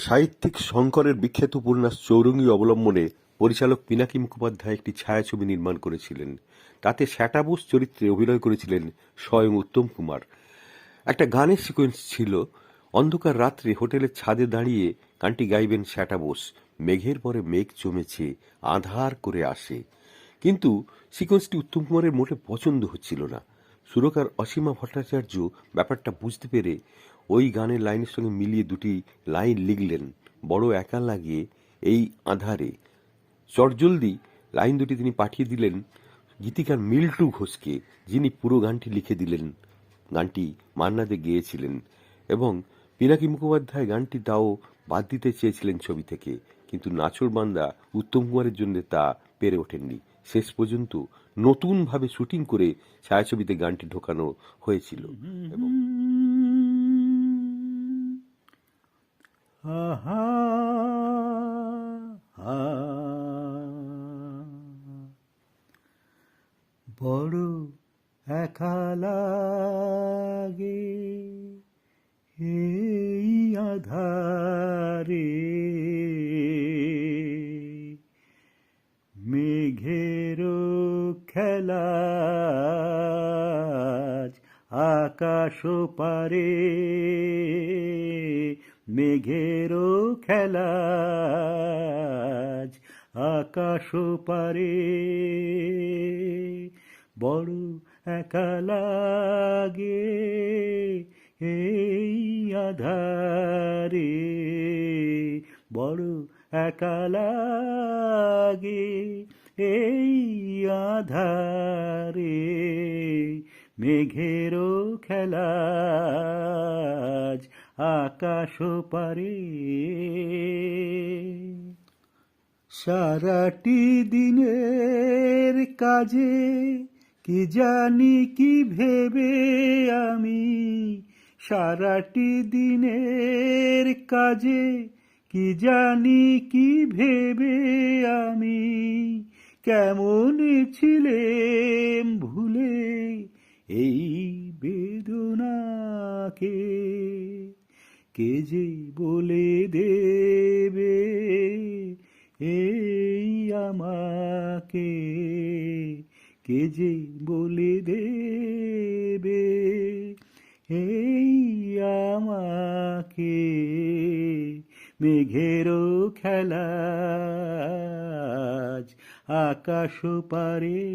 সাহিত্যিক শঙ্করের বিখ্যাত উপন্যাস চৌরঙ্গী অবলম্বনে পরিচালক পিনাকি মুখোপাধ্যায় একটি ছায়াছবি নির্মাণ করেছিলেন। তাতে শ্যাটা বোস চরিত্রে অভিনয় করেছিলেন স্বয়ং উত্তম কুমার। একটা গানের সিকোয়েন্স ছিল। অন্ধকার রাত্রে হোটেলের ছাদে দাঁড়িয়ে গানটি গাইবেন শ্যাটা বোস। মেঘের পরে মেঘ জমেছে, আঁধার করে আসে। কিন্তু সিকোয়েন্সটি উত্তম কুমারের মোটে পছন্দ হচ্ছিল না। সুরকার অসীমা ভট্টাচার্য ব্যাপারটা বুঝতে পেরে ওই গানের লাইনের সঙ্গে মিলিয়ে দুটি লাইন লিখলেন, বড় একা লাগে এই আঁধারে। চটজলদি লাইন দুটি তিনি পাঠিয়ে দিলেন গীতিকার মিল্টু ঘোষকে, যিনি পুরো গানটি লিখে দিলেন। গানটি মান্না দে গেয়েছিলেন এবং পিনাকি মুখোপাধ্যায় গানটি তাও বাদ দিতে চেয়েছিলেন ছবি থেকে, কিন্তু নাছোড়বান্দা উত্তম কুমারের জন্য তা পেরে ওঠেননি। শেষ পর্যন্ত নতুনভাবে শুটিং করে ছায়াছবিতে গানটি ঢোকানো হয়েছিল এবং আহা আহা, বড় একা লাগে এই আঁধারে, মেঘেরও খেলা আকাশ পারে, মেঘেরও খেলা আকাশ পারে, বড় একা লাগে এই আঁধারে, বড় একা লাগে এই আঁধারে, মেঘেরও খেলা আকাশ পারে। সারাটি দিনের কাজে কি জানি কি ভেবে আমি, সারাটি দিনের কাজে কি জানি কি ভেবে আমি, কেমন ছিলেম ভুলে এই বেদনাকে, কে যে বলে দেবে এই আমাকে, কে যে বলে দেবে এই আমাকে, মেঘেরও খেলা আকাশ পারে।